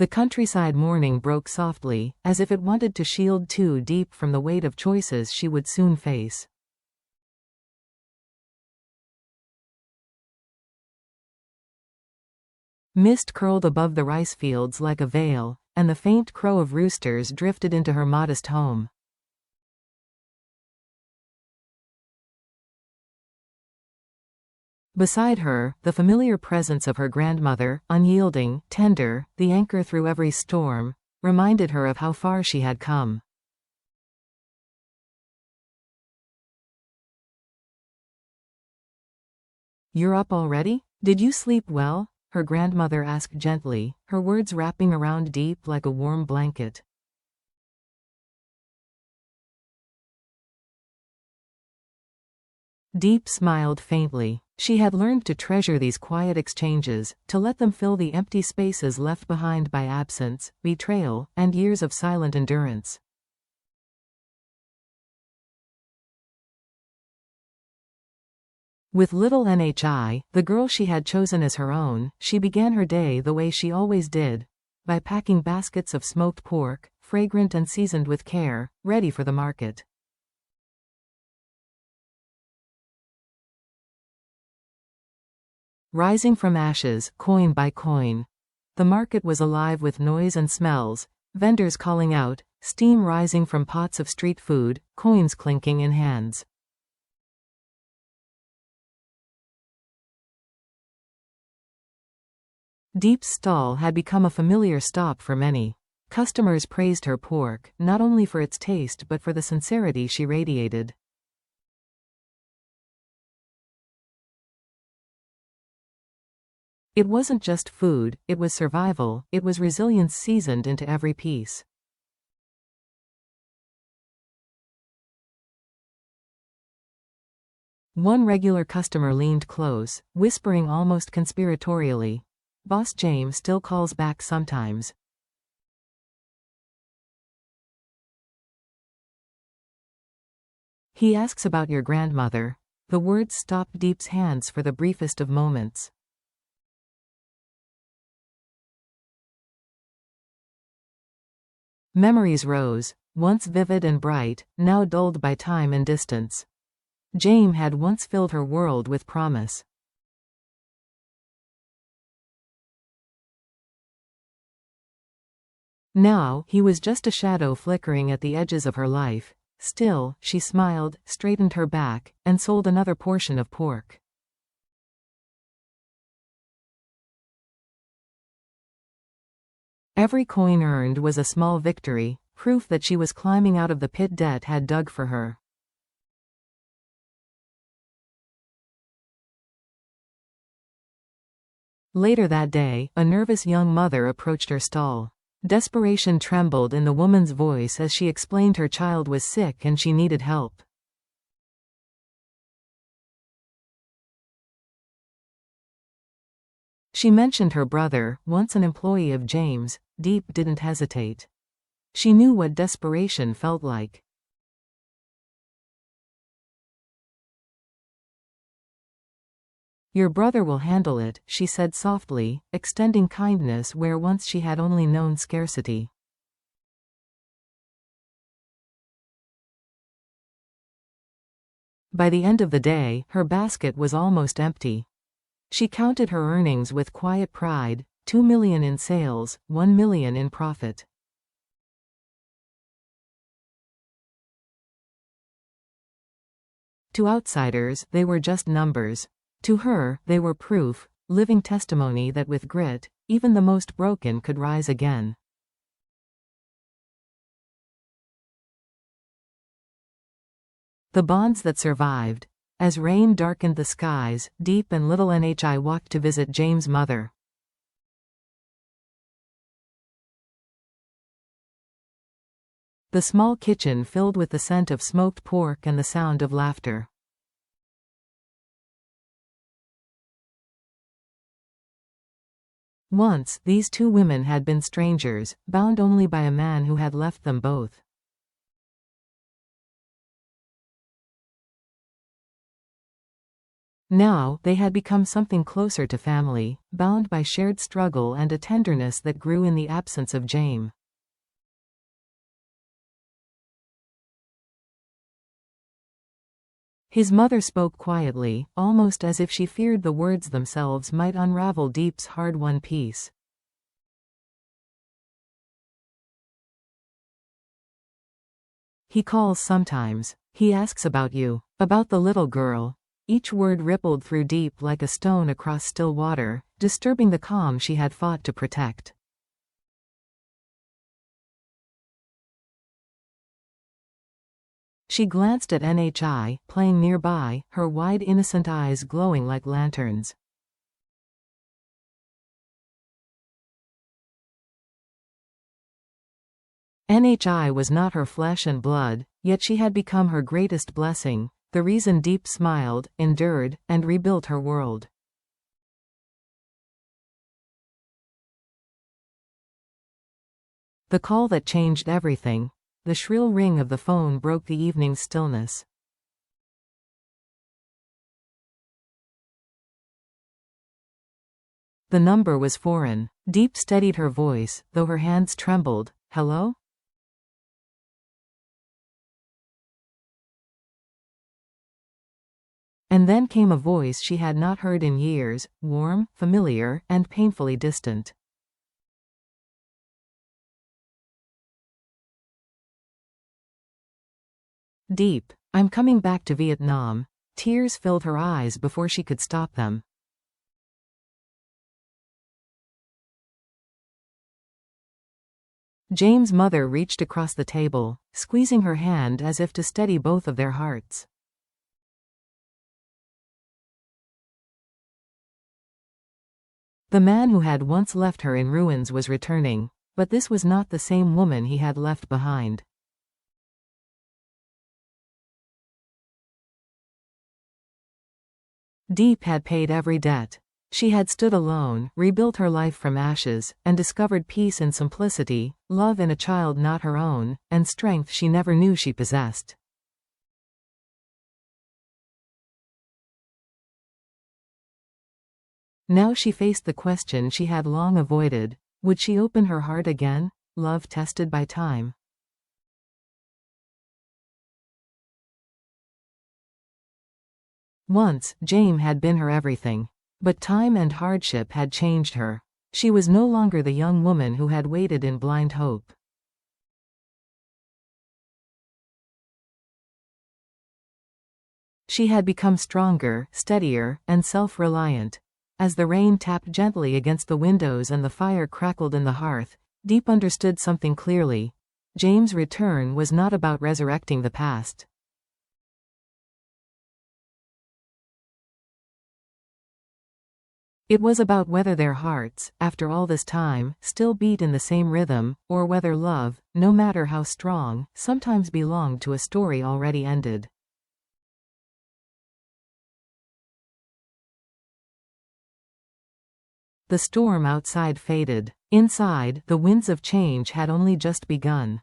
The countryside morning broke softly, as if it wanted to shield Diep from the weight of choices she would soon face. Mist curled above the rice fields like a veil, and the faint crow of roosters drifted into her modest home. Beside her, the familiar presence of her grandmother, unyielding, tender, the anchor through every storm, reminded her of how far she had come. "You're up already? Did you sleep well?" her grandmother asked gently, her words wrapping around Diep like a warm blanket. Diep smiled faintly. She had learned to treasure these quiet exchanges, to let them fill the empty spaces left behind by absence, betrayal, and years of silent endurance. With little Nhi, the girl she had chosen as her own, she began her day the way she always did, by packing baskets of smoked pork, fragrant and seasoned with care, ready for the market. Rising from ashes, coin by coin. The market was alive with noise and smells, vendors calling out, steam rising from pots of street food, coins clinking in hands. Diep's stall had become a familiar stop for many. Customers praised her pork, not only for its taste but for the sincerity she radiated. It wasn't just food, it was survival, it was resilience seasoned into every piece. One regular customer leaned close, whispering almost conspiratorially, "Boss Jame still calls back sometimes." "He asks about your grandmother." The words stopped Diep's hands for the briefest of moments. Memories rose, once vivid and bright, now dulled by time and distance. Jame had once filled her world with promise. Now, he was just a shadow flickering at the edges of her life. Still, she smiled, straightened her back, and sold another portion of pork. Every coin earned was a small victory, proof that she was climbing out of the pit debt had dug for her. Later that day, a nervous young mother approached her stall. Desperation trembled in the woman's voice as she explained her child was sick and she needed help. She mentioned her brother, once an employee of James. Diep didn't hesitate. She knew what desperation felt like. "Your brother will handle it," she said softly, extending kindness where once she had only known scarcity. By the end of the day, her basket was almost empty. She counted her earnings with quiet pride, 2 million in sales, 1 million in profit. To outsiders, they were just numbers. To her, they were proof, living testimony that with grit, even the most broken could rise again. The bonds that survived. As rain darkened the skies, Diep and little Nhi walked to visit James' mother. The small kitchen filled with the scent of smoked pork and the sound of laughter. Once, these two women had been strangers, bound only by a man who had left them both. Now, they had become something closer to family, bound by shared struggle and a tenderness that grew in the absence of Jame. His mother spoke quietly, almost as if she feared the words themselves might unravel Diep's hard-won peace. He calls sometimes. He asks about you. About the little girl. Each word rippled through Diep like a stone across still water, disturbing the calm she had fought to protect. She glanced at Nhi, playing nearby, her wide innocent eyes glowing like lanterns. Nhi was not her flesh and blood, yet she had become her greatest blessing, the reason Diep smiled, endured, and rebuilt her world. The call that changed everything. The shrill ring of the phone broke the evening's stillness. The number was foreign. Diep steadied her voice, though her hands trembled. Hello? And then came a voice she had not heard in years, warm, familiar, and painfully distant. Diep, I'm coming back to Vietnam. Tears filled her eyes before she could stop them. Jame's mother reached across the table, squeezing her hand as if to steady both of their hearts. The man who had once left her in ruins was returning, but this was not the same woman he had left behind. Diep had paid every debt. She had stood alone, rebuilt her life from ashes, and discovered peace in simplicity, love in a child not her own, and strength she never knew she possessed. Now she faced the question she had long avoided. Would she open her heart again, love tested by time? Once, Jame had been her everything. But time and hardship had changed her. She was no longer the young woman who had waited in blind hope. She had become stronger, steadier, and self-reliant. As the rain tapped gently against the windows and the fire crackled in the hearth, Diep understood something clearly. Jame's return was not about resurrecting the past. It was about whether their hearts, after all this time, still beat in the same rhythm, or whether love, no matter how strong, sometimes belonged to a story already ended. The storm outside faded. Inside, the winds of change had only just begun.